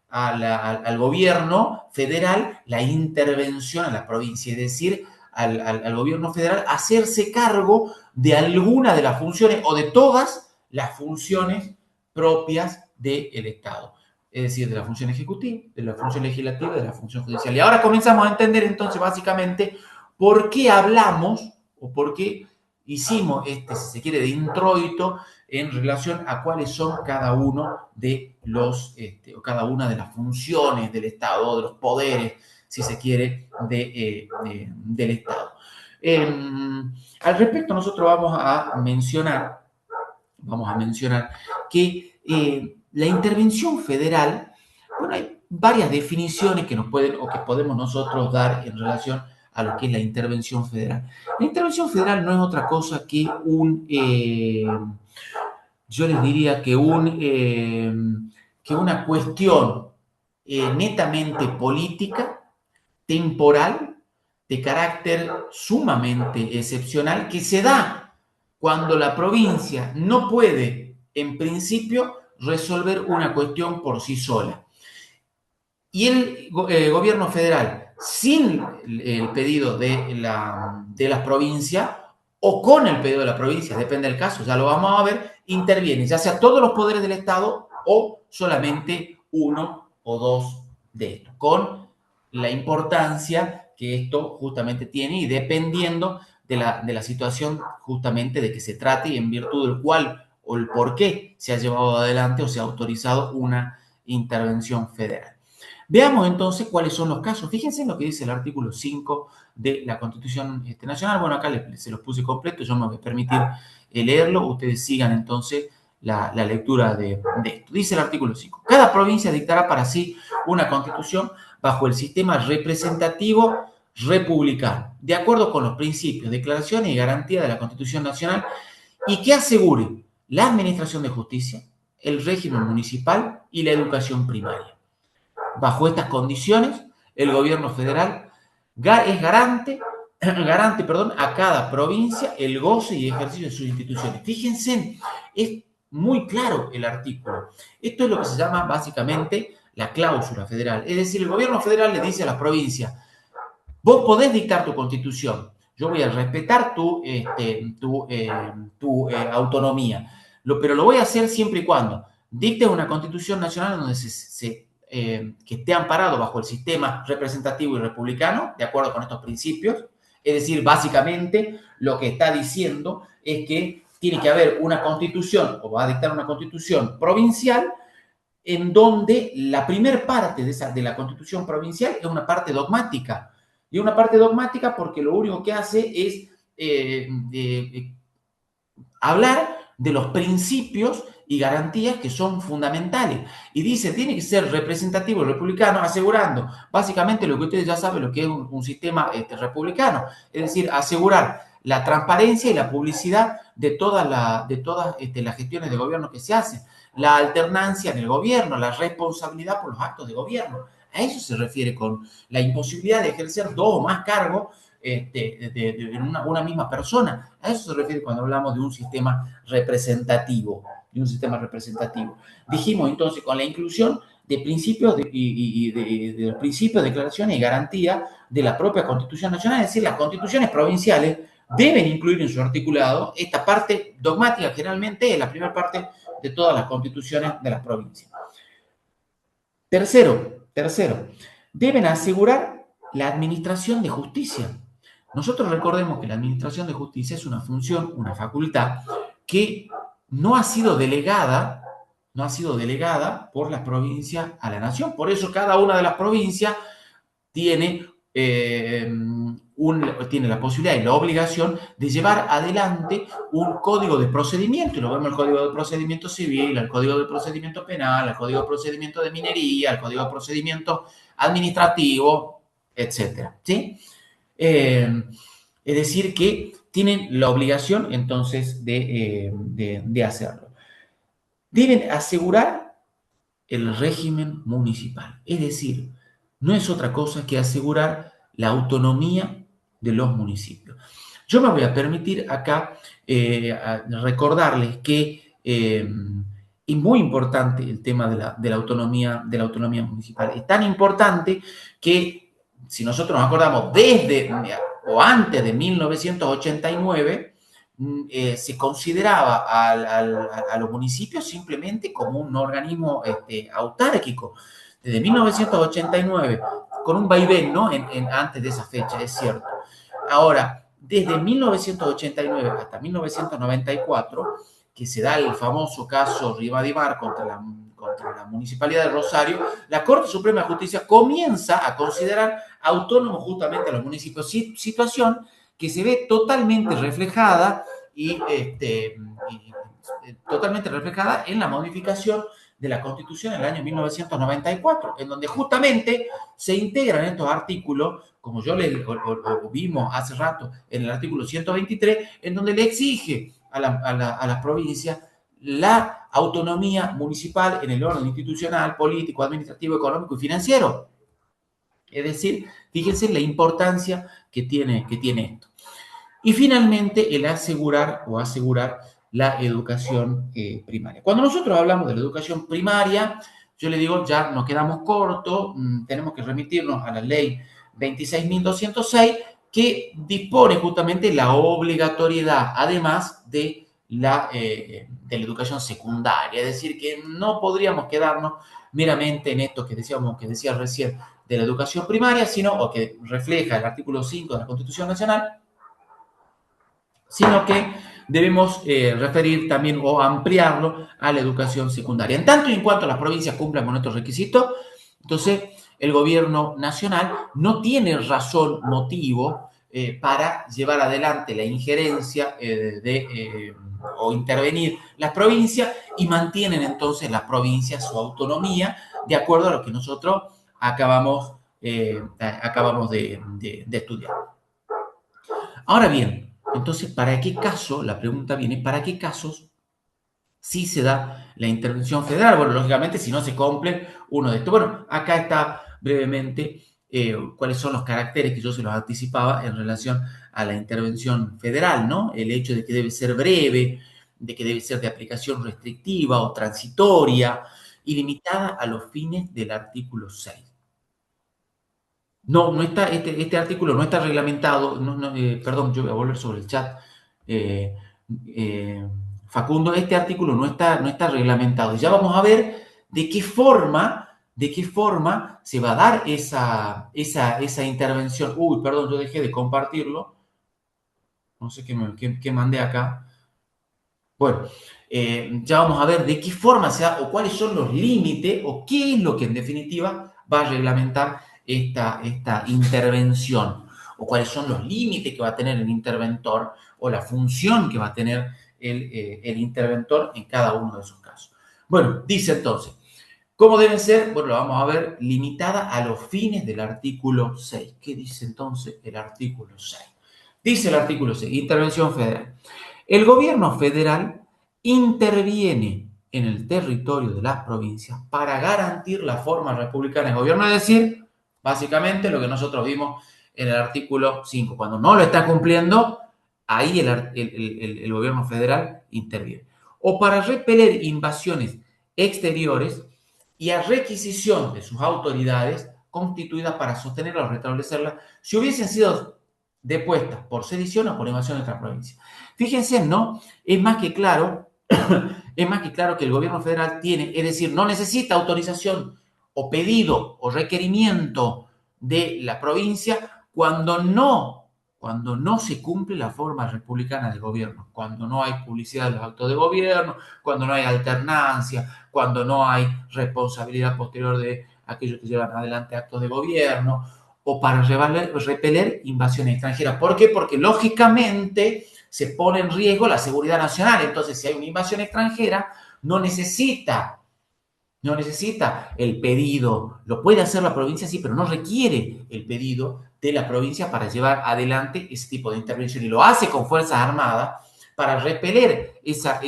al gobierno federal la intervención a la provincia, es decir, al gobierno federal hacerse cargo de alguna de las funciones o de todas las funciones propias del Estado. Es decir, de la función ejecutiva, de la función legislativa, de la función judicial. Y ahora comenzamos a entender entonces básicamente por qué hablamos o por qué hicimos si se quiere, de introito en relación a cuáles son cada uno de o cada una de las funciones del Estado, de los poderes, si se quiere, del Estado. Al respecto, nosotros vamos a mencionar que la intervención federal, bueno, hay varias definiciones que nos pueden o que podemos nosotros dar en relación a lo que es la intervención federal. La intervención federal no es otra cosa que yo les diría que una cuestión netamente política, temporal, de carácter sumamente excepcional, que se da cuando la provincia no puede, en principio, resolver una cuestión por sí sola. Y el gobierno federal, sin el pedido de las provincias o con el pedido de la provincia, depende del caso, ya lo vamos a ver, interviene, ya sea todos los poderes del Estado o solamente uno o dos de estos, con la importancia que esto justamente tiene y dependiendo de la situación justamente de que se trate y en virtud del cual o el por qué se ha llevado adelante o se ha autorizado una intervención federal. Veamos entonces cuáles son los casos. Fíjense en lo que dice el artículo 5 de la Constitución Nacional. Bueno, acá se los puse completo, yo me voy a permitir leerlo. Ustedes sigan entonces la lectura de esto. Dice el artículo 5. Cada provincia dictará para sí una constitución bajo el sistema representativo republicano, de acuerdo con los principios, declaraciones y garantías de la Constitución Nacional y que asegure la administración de justicia, el régimen municipal, y la educación primaria. Bajo estas condiciones, el gobierno federal es garante a cada provincia el goce y ejercicio de sus instituciones. Fíjense, es muy claro el artículo. Esto es lo que se llama básicamente la cláusula federal. Es decir, el gobierno federal le dice a las provincias, vos podés dictar tu constitución, yo voy a respetar tu autonomía, pero lo voy a hacer siempre y cuando dictes una constitución nacional donde que esté amparado bajo el sistema representativo y republicano, de acuerdo con estos principios. Es decir, básicamente lo que está diciendo es que tiene que haber una constitución, o va a dictar una constitución provincial, en donde la primer parte de la constitución provincial es una parte dogmática. Y una parte dogmática porque lo único que hace es hablar de los principios y garantías que son fundamentales. Y dice, tiene que ser representativo republicano, asegurando básicamente lo que ustedes ya saben, lo que es un sistema republicano. Es decir, asegurar la transparencia y la publicidad de todas las gestiones de gobierno que se hacen, la alternancia en el gobierno, la responsabilidad por los actos de gobierno. A eso se refiere con la imposibilidad de ejercer dos o más cargos en una misma persona. A eso se refiere cuando hablamos de un sistema representativo. Dijimos entonces con la inclusión de principios de los principios, declaraciones y garantías de la propia Constitución Nacional, es decir, las constituciones provinciales deben incluir en su articulado esta parte dogmática, generalmente es la primera parte de todas las constituciones de las provincias. Tercero, deben asegurar la administración de justicia. Nosotros recordemos que la administración de justicia es una función, una facultad que no ha sido delegada por las provincias a la nación. Por eso cada una de las provincias tiene la posibilidad y la obligación de llevar adelante un código de procedimiento. Y lo vemos el código de procedimiento civil, el código de procedimiento penal, el código de procedimiento de minería, el código de procedimiento administrativo, etc. ¿Sí? Es decir, que tienen la obligación entonces de hacerlo. Deben asegurar el régimen municipal. Es decir, no es otra cosa que asegurar la autonomía de los municipios. Yo me voy a permitir acá recordarles que es muy importante el tema de la autonomía municipal. Es tan importante que, si nosotros nos acordamos, desde o antes de 1989, se consideraba a los municipios simplemente como un organismo autárquico. Desde 1989, con un vaivén, ¿no? Antes de esa fecha, es cierto. Ahora, desde 1989 hasta 1994, que se da el famoso caso Rivadimar contra la Municipalidad de Rosario, la Corte Suprema de Justicia comienza a considerar autónomos justamente a los municipios, situación que se ve totalmente reflejada totalmente reflejada en la modificación de la Constitución en el año 1994, en donde justamente se integran estos artículos, como yo lo vimos hace rato en el artículo 123, en donde le exige a las provincias la autonomía municipal en el orden institucional, político, administrativo, económico y financiero. Es decir, fíjense la importancia que tiene esto. Y finalmente, el asegurar la educación primaria. Cuando nosotros hablamos de la educación primaria, yo le digo, ya nos quedamos cortos, tenemos que remitirnos a la ley 26.206, que dispone justamente la obligatoriedad, además de la educación secundaria. Es decir, que no podríamos quedarnos meramente en esto que decía recién de la educación primaria, sino, o que refleja el artículo 5 de la Constitución Nacional, sino que debemos referir también o ampliarlo a la educación secundaria. En tanto y en cuanto las provincias cumplan con estos requisitos, entonces el gobierno nacional no tiene razón, motivo para llevar adelante la injerencia o intervenir las provincias, y mantienen entonces las provincias su autonomía de acuerdo a lo que nosotros acabamos de estudiar. Ahora bien, entonces, ¿para qué caso? La pregunta viene, ¿para qué casos sí se da la intervención federal. Bueno, lógicamente, si no se cumple uno de estos. Bueno, acá está brevemente cuáles son los caracteres que yo se los anticipaba en relación a la intervención federal, ¿no? El hecho de que debe ser breve, de que debe ser de aplicación restrictiva o transitoria y limitada a los fines del artículo 6. No está, este artículo no está reglamentado, perdón, yo voy a volver sobre el chat. Eh, Facundo, este artículo no está reglamentado. Y ya vamos a ver de qué forma se va a dar esa intervención. Uy, perdón, yo dejé de compartirlo. No sé qué mandé acá. Bueno, ya vamos a ver de qué forma se da o cuáles son los límites o qué es lo que en definitiva va a reglamentar esta intervención o cuáles son los límites que va a tener el interventor o la función que va a tener el interventor en cada uno de esos casos. Bueno, dice entonces, ¿cómo deben ser? Bueno, lo vamos a ver, limitada a los fines del artículo 6. ¿Qué dice entonces el artículo 6? Dice el artículo 6, intervención federal. El gobierno federal interviene en el territorio de las provincias para garantir la forma republicana de gobierno, es decir, básicamente lo que nosotros vimos en el artículo 5. Cuando no lo está cumpliendo, ahí el gobierno federal interviene. O para repeler invasiones exteriores y a requisición de sus autoridades constituidas para sostenerla o restablecerla si hubiesen sido depuestas por sedición o por invasión de otra provincia. Fíjense, ¿no? Es más que claro que el gobierno federal tiene, es decir, no necesita autorización o pedido o requerimiento de la provincia cuando no se cumple la forma republicana de gobierno, cuando no hay publicidad de los actos de gobierno, cuando no hay alternancia, cuando no hay responsabilidad posterior de aquellos que llevan adelante actos de gobierno, o para repeler invasiones extranjeras. ¿Por qué? Porque lógicamente se pone en riesgo la seguridad nacional. Entonces, si hay una invasión extranjera, no necesita el pedido. Lo puede hacer la provincia, sí, pero no requiere el pedido de la provincia para llevar adelante ese tipo de intervención. Y lo hace con Fuerzas Armadas para repeler esa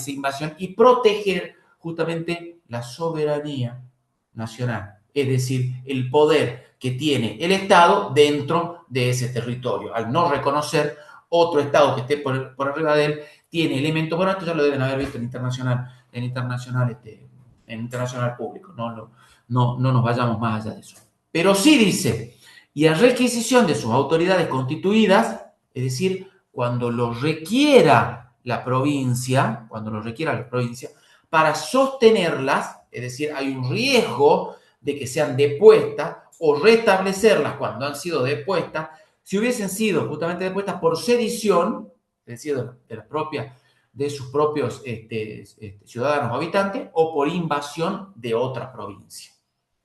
invasión y proteger justamente la soberanía nacional. Es decir, el poder que tiene el Estado dentro de ese territorio. Al no reconocer otro Estado que esté por arriba de él, tiene elementos, bueno, esto ya lo deben haber visto en internacional público, no nos vayamos más allá de eso. Pero sí dice, y a requisición de sus autoridades constituidas, es decir, cuando lo requiera la provincia, para sostenerlas, es decir, hay un riesgo de que sean depuestas o restablecerlas cuando han sido depuestas, si hubiesen sido justamente depuestas por sedición, es decir, de sus propios ciudadanos o habitantes, o por invasión de otra provincia.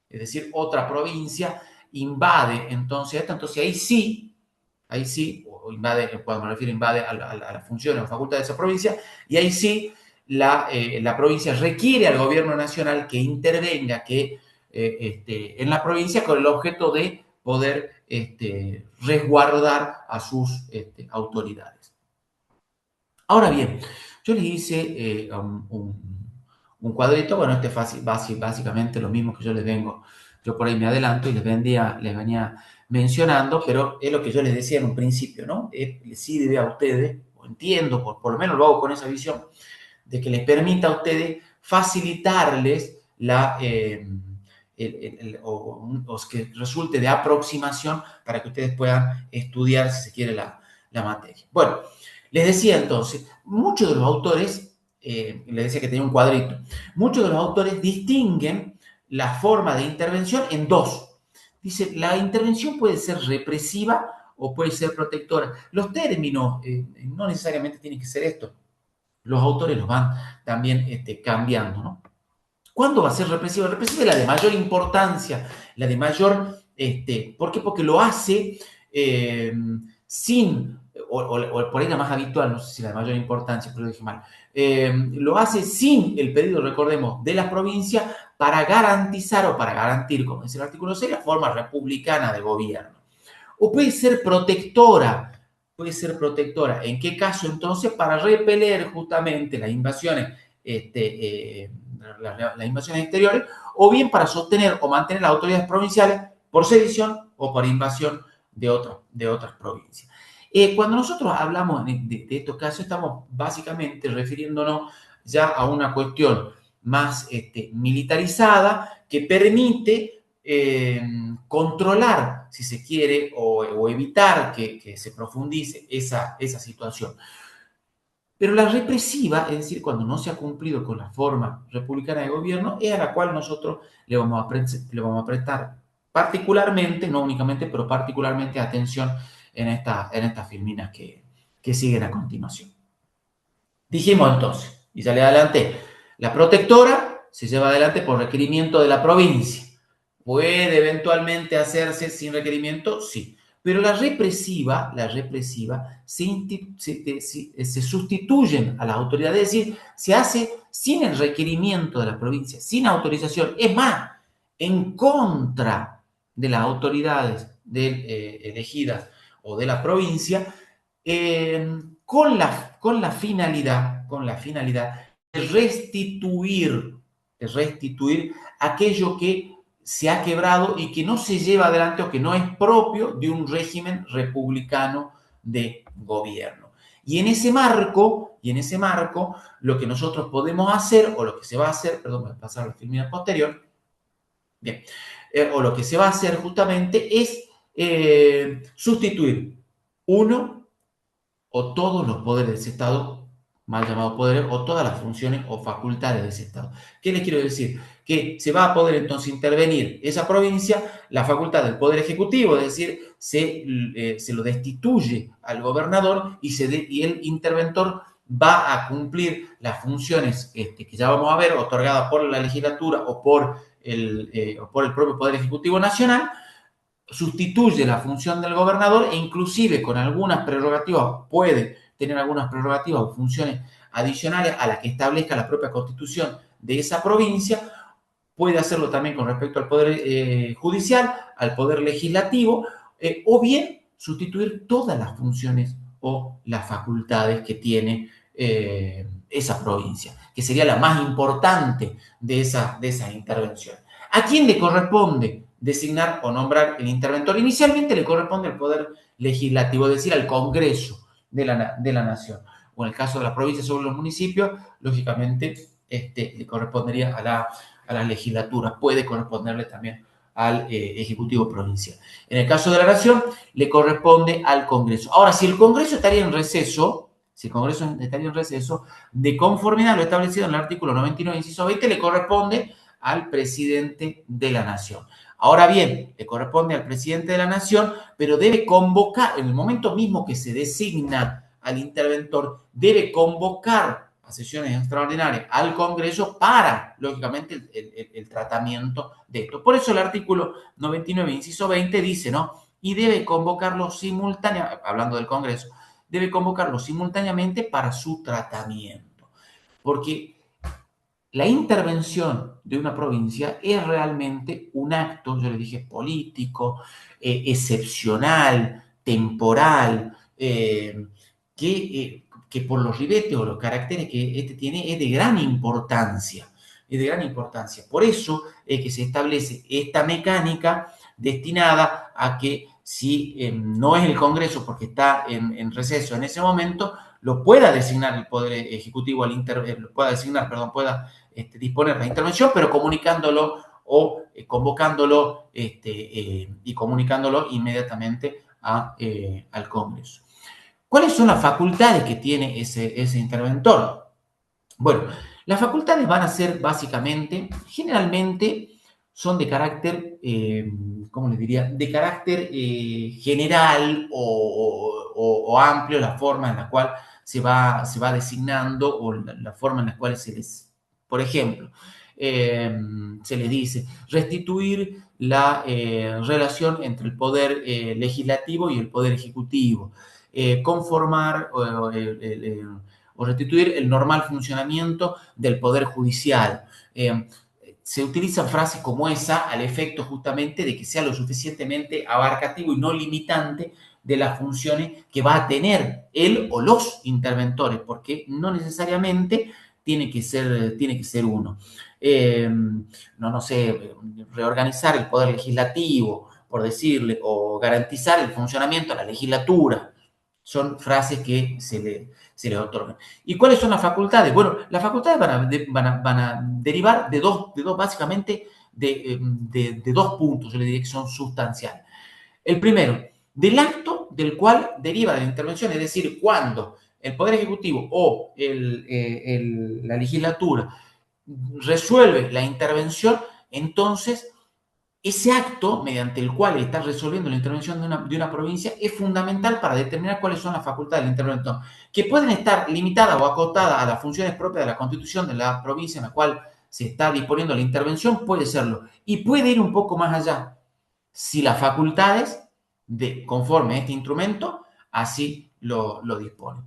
Es decir, otra provincia invade entonces esta, entonces ahí sí, o invade, cuando me refiero invade a las funciones o facultades de esa provincia, y ahí sí la provincia requiere al gobierno nacional que intervenga, en la provincia con el objeto de poder resguardar a sus autoridades. Ahora bien, yo les hice un cuadrito, bueno, este es básicamente lo mismo que yo por ahí me adelanto y les venía mencionando, pero es lo que yo les decía en un principio, ¿no? Les sirve a ustedes, o entiendo, por lo menos lo hago con esa visión, de que les permita a ustedes facilitarles o que resulte de aproximación para que ustedes puedan estudiar, si se quiere, la materia. Bueno, les decía entonces, muchos de los autores, les decía que tenía un cuadrito, muchos de los autores distinguen la forma de intervención en dos. Dice, la intervención puede ser represiva o puede ser protectora. Los términos no necesariamente tienen que ser esto. Los autores los van también cambiando, ¿no? ¿Cuándo va a ser represiva? Represiva es la de mayor importancia, la de mayor... ¿Por qué? Porque lo hace sin... O por ahí la más habitual, no sé si la de mayor importancia, pero lo dije mal. Lo hace sin el pedido, recordemos, de la provincia para garantizar o para garantir, como dice el artículo 6, la forma republicana de gobierno. O puede ser protectora. ¿En qué caso entonces? Para repeler justamente las invasiones las invasiones exteriores, o bien para sostener o mantener las autoridades provinciales por sedición o por invasión de otras provincias. Cuando nosotros hablamos de estos casos, estamos básicamente refiriéndonos ya a una cuestión más militarizada que permite controlar, si se quiere, o evitar que se profundice esa situación. Pero la represiva, es decir, cuando no se ha cumplido con la forma republicana de gobierno, es a la cual nosotros le vamos a prestar particularmente, no únicamente, pero particularmente atención en estas filminas que siguen a continuación. Dijimos entonces, y sale adelante, la protectora se lleva adelante por requerimiento de la provincia. ¿Puede eventualmente hacerse sin requerimiento? Sí. Pero la represiva se sustituyen a las autoridades, es decir, se hace sin el requerimiento de la provincia, sin autorización. Es más, en contra de las autoridades elegidas o de la provincia, con la finalidad de restituir aquello que se ha quebrado y que no se lleva adelante o que no es propio de un régimen republicano de gobierno. Y en ese marco, lo que nosotros podemos hacer, o lo que se va a hacer, perdón, voy a pasar a la filmina posterior, bien, o lo que se va a hacer justamente es sustituir uno o todos los poderes de ese Estado, mal llamados poderes, o todas las funciones o facultades de ese Estado. ¿Qué les quiero decir? Que se va a poder entonces intervenir esa provincia, la facultad del Poder Ejecutivo, es decir, se lo destituye al gobernador y el interventor va a cumplir las funciones que ya vamos a ver, otorgadas por la legislatura o por el propio Poder Ejecutivo Nacional, sustituye la función del gobernador e inclusive con algunas prerrogativas, puede tener algunas prerrogativas o funciones adicionales a las que establezca la propia constitución de esa provincia. Puede hacerlo también con respecto al Poder Judicial, al Poder Legislativo, o bien sustituir todas las funciones o las facultades que tiene esa provincia, que sería la más importante de esas intervenciones. ¿A quién le corresponde designar o nombrar el interventor? Inicialmente le corresponde al Poder Legislativo, es decir, al Congreso de la Nación. O en el caso de la provincia sobre los municipios, lógicamente le correspondería a la legislatura, puede corresponderle también al Ejecutivo Provincial. En el caso de la Nación, le corresponde al Congreso. Ahora, si el Congreso estaría en receso, de conformidad a lo establecido en el artículo 99, inciso 20, le corresponde al presidente de la Nación. Ahora bien, le corresponde al presidente de la Nación, pero debe convocar, en el momento mismo que se designa al interventor, debe convocar a sesiones extraordinarias al Congreso para, lógicamente, el tratamiento de esto. Por eso el artículo 99, inciso 20, dice, ¿no? Y debe convocarlo simultáneamente, hablando del Congreso, debe convocarlo simultáneamente para su tratamiento. Porque la intervención de una provincia es realmente un acto, yo le dije, político, excepcional, temporal, que por los ribetes o los caracteres que este tiene es de gran importancia. Por eso es que se establece esta mecánica destinada a que si no es el Congreso porque está en receso en ese momento, lo pueda designar el Poder Ejecutivo, pueda disponer la intervención, pero comunicándolo o convocándolo y comunicándolo inmediatamente al Congreso. ¿Cuáles son las facultades que tiene ese interventor? Bueno, las facultades van a ser básicamente, generalmente son de carácter, ¿cómo les diría? De carácter general o amplio, la forma en la cual se va designando o la forma en la cual se les, por ejemplo, se les dice restituir la relación entre el poder legislativo y el poder ejecutivo, conformar o restituir el normal funcionamiento del poder judicial. Se utilizan frases como esa al efecto justamente de que sea lo suficientemente abarcativo y no limitante de las funciones que va a tener él o los interventores, porque no necesariamente tiene que ser uno. No sé, reorganizar el poder legislativo, por decirle, o garantizar el funcionamiento de la legislatura. Son frases que se les otorgan. ¿Y cuáles son las facultades? Bueno, las facultades van a derivar de dos básicamente, de dos puntos, yo le diría que son sustanciales. El primero, del acto del cual deriva la intervención, es decir, cuando el Poder Ejecutivo o la legislatura resuelve la intervención, entonces ese acto mediante el cual está resolviendo la intervención de una provincia es fundamental para determinar cuáles son las facultades del interventor, que pueden estar limitadas o acotadas a las funciones propias de la Constitución de la provincia en la cual se está disponiendo la intervención, puede serlo. Y puede ir un poco más allá, si las facultades, conforme a este instrumento, así lo disponen.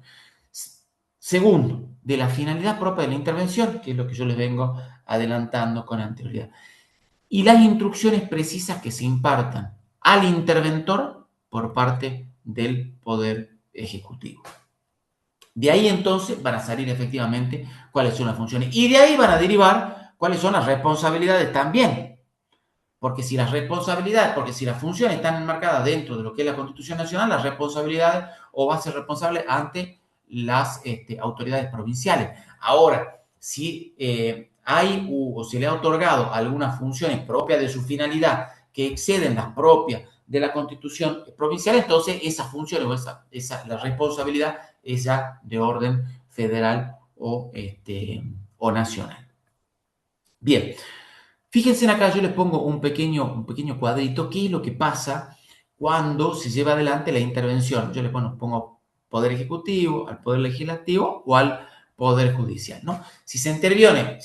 Segundo, de la finalidad propia de la intervención, que es lo que yo les vengo adelantando con anterioridad. Y las instrucciones precisas que se impartan al interventor por parte del Poder Ejecutivo. De ahí entonces van a salir efectivamente cuáles son las funciones. Y de ahí van a derivar cuáles son las responsabilidades también. Porque si las funciones están enmarcadas dentro de lo que es la Constitución Nacional, las responsabilidades o va a ser responsable ante las autoridades provinciales. Ahora, si hay o se le ha otorgado algunas funciones propias de su finalidad que exceden las propias de la Constitución provincial, entonces esas funciones o la responsabilidad es ya de orden federal o nacional. Bien, fíjense acá, yo les pongo un pequeño cuadrito, qué es lo que pasa cuando se lleva adelante la intervención. Yo les pongo Poder Ejecutivo, al Poder Legislativo o al Poder Judicial, ¿no? Si se interviene,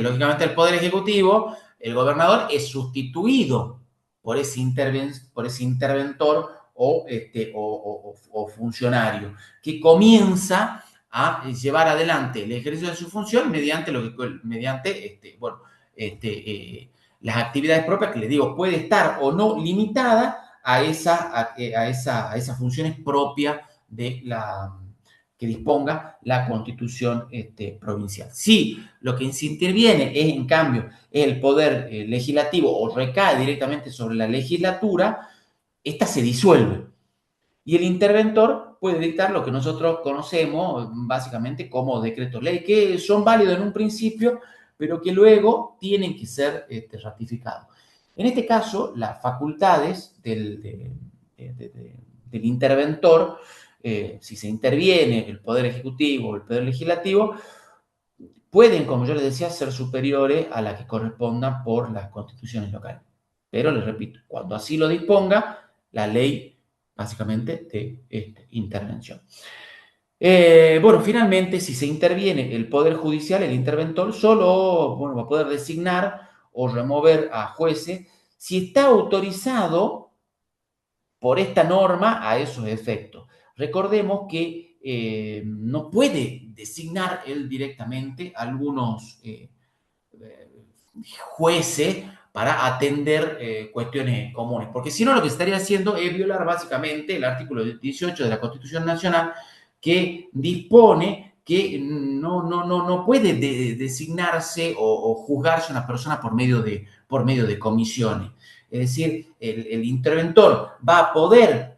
lógicamente, el Poder Ejecutivo, el gobernador es sustituido por ese interventor o funcionario que comienza a llevar adelante el ejercicio de su función mediante las actividades propias, que les digo, puede estar o no limitada a esas funciones propias de que disponga la Constitución provincial. Si lo que se interviene es, en cambio, el poder legislativo o recae directamente sobre la legislatura, esta se disuelve. Y el interventor puede dictar lo que nosotros conocemos básicamente como decretos ley, que son válidos en un principio, pero que luego tienen que ser ratificados. En este caso, las facultades del interventor, si se interviene el Poder Ejecutivo o el Poder Legislativo, pueden, como yo les decía, ser superiores a las que correspondan por las constituciones locales. Pero, les repito, cuando así lo disponga la ley, básicamente, de intervención. Finalmente, si se interviene el Poder Judicial, el interventor solo va a poder designar o remover a jueces si está autorizado por esta norma a esos efectos. Recordemos que no puede designar él directamente algunos jueces para atender cuestiones comunes, porque si no lo que estaría haciendo es violar básicamente el artículo 18 de la Constitución Nacional, que dispone que no puede designarse o juzgarse una persona por medio de comisiones. Es decir, el interventor va a poder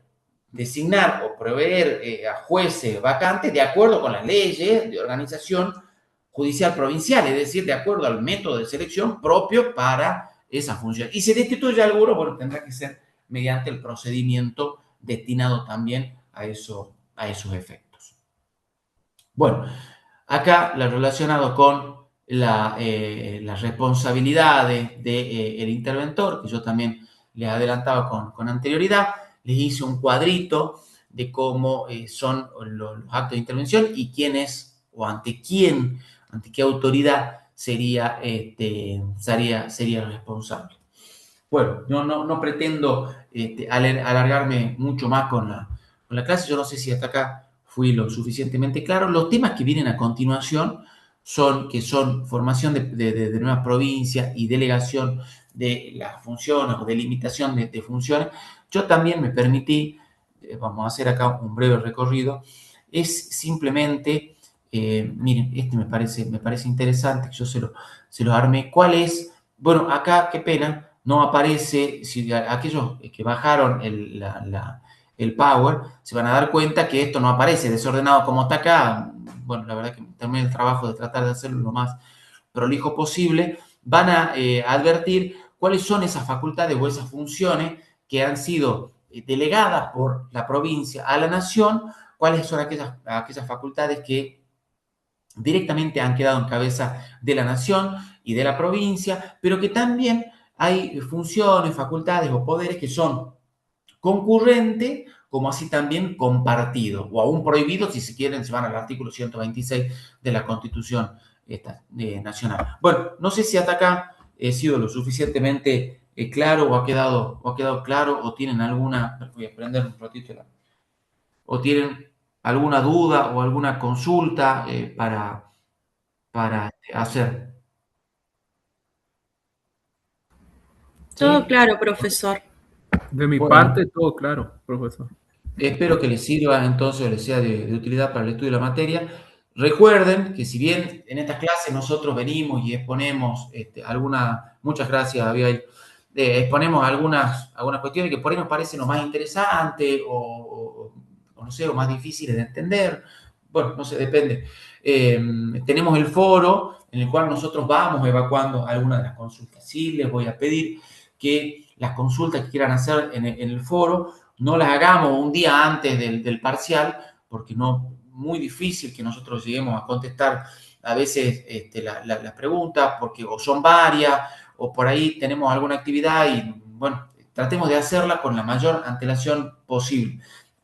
designar o proveer a jueces vacantes de acuerdo con las leyes de organización judicial provincial, es decir, de acuerdo al método de selección propio para esa función. Y si destituye a alguno, tendrá que ser mediante el procedimiento destinado también a esos efectos. Bueno, acá relacionado con las responsabilidades del interventor, que yo también les adelantaba con anterioridad, les hice un cuadrito de cómo son los actos de intervención y quién es o ante qué autoridad sería responsable. Bueno, no pretendo alargarme mucho más con la clase. Yo no sé si hasta acá fui lo suficientemente claro. Los temas que vienen a continuación son formación de nuevas provincias y delegación de las funciones o delimitación de funciones. Yo también me permití, vamos a hacer acá un breve recorrido, es simplemente Miren, este me parece interesante, yo se lo armé. ¿Cuál es? Bueno, acá, qué pena, no aparece, si aquellos que bajaron el Power se van a dar cuenta que esto no aparece desordenado como está acá. Bueno, la verdad que también el trabajo de tratar de hacerlo lo más prolijo posible, van a advertir cuáles son esas facultades o esas funciones que han sido delegadas por la provincia a la nación, cuáles son aquellas facultades que directamente han quedado en cabeza de la nación y de la provincia, pero que también hay funciones, facultades o poderes que son concurrentes, como así también compartido, o aún prohibido, si se quieren, se van al artículo 126 de la Constitución nacional. Bueno, no sé si hasta acá he sido lo suficientemente claro o ha quedado claro, o tienen alguna, voy a prender un ratito, o tienen alguna duda o alguna consulta para hacer. Todo ¿Sí? claro, profesor. De mi Bueno, parte, todo claro, profesor. espero que les sirva entonces, les sea de utilidad para el estudio de la materia. Recuerden que si bien en estas clases nosotros venimos y exponemos muchas gracias, Abigail, exponemos algunas cuestiones que por ahí nos parecen lo más interesantes o no sé, o más difíciles de entender. Bueno, no sé, depende. Tenemos el foro en el cual nosotros vamos evacuando algunas de las consultas. Sí, les voy a pedir que las consultas que quieran hacer en el foro no las hagamos un día antes del parcial, porque no, muy difícil que nosotros lleguemos a contestar a veces las preguntas, porque o son varias, o por ahí tenemos alguna actividad y, bueno, tratemos de hacerla con la mayor antelación posible.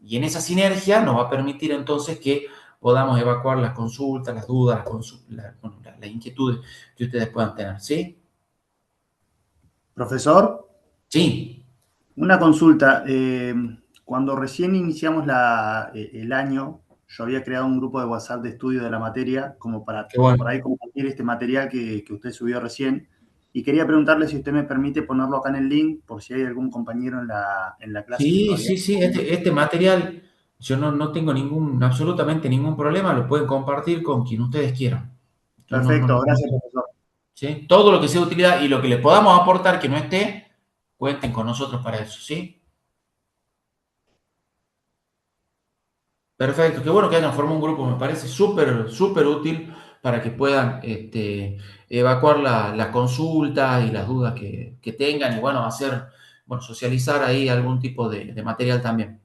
Y en esa sinergia nos va a permitir entonces que podamos evacuar las consultas, las dudas, las inquietudes que ustedes puedan tener, ¿sí? Profesor, Sí, una consulta. Cuando recién iniciamos el año, yo había creado un grupo de WhatsApp de estudio de la materia como para qué bueno. por ahí compartir este material que usted subió recién. Y quería preguntarle si usted me permite ponerlo acá en el link por si hay algún compañero en la clase que Sí, todavía sí, sí, este material yo no tengo absolutamente ningún problema, lo pueden compartir con quien ustedes quieran. Yo Perfecto, no gracias, tengo, profesor. ¿sí? Todo lo que sea de utilidad y lo que le podamos aportar que no esté, cuenten con nosotros para eso, ¿sí? Perfecto, qué bueno que hayan formado un grupo, me parece súper, súper útil para que puedan evacuar las consultas y las dudas que tengan y bueno, socializar ahí algún tipo de material también.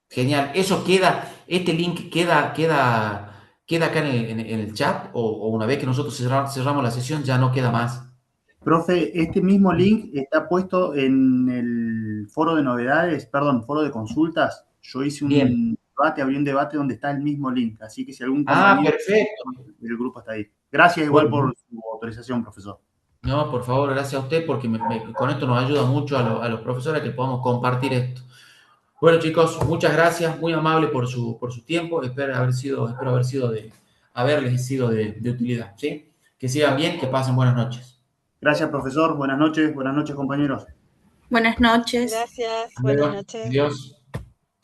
Genial. Eso queda, este link queda acá en el chat o una vez que nosotros cerramos la sesión ya no queda más. Profe, este mismo link está puesto en el foro de novedades, perdón, foro de consultas. Yo hice Bien. un debate, abrí un debate donde está el mismo link, así que si algún Ah, compañero perfecto. del grupo está ahí. Gracias igual Bueno, por su autorización, profesor. no, por favor, gracias a usted porque con esto nos ayuda mucho a los profesores que podamos compartir esto. Bueno, chicos, muchas gracias, muy amable por su tiempo. Espero haberles sido de utilidad, ¿sí? Que sigan bien, que pasen buenas noches. Gracias, profesor. Buenas noches, compañeros. Buenas noches. Gracias, Hasta buenas luego. noches. Adiós.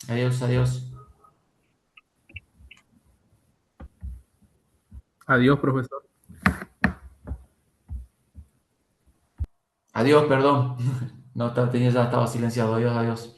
Adiós, adiós. Adiós, profesor. Adiós, perdón. No, ya estaba silenciado. Adiós, adiós.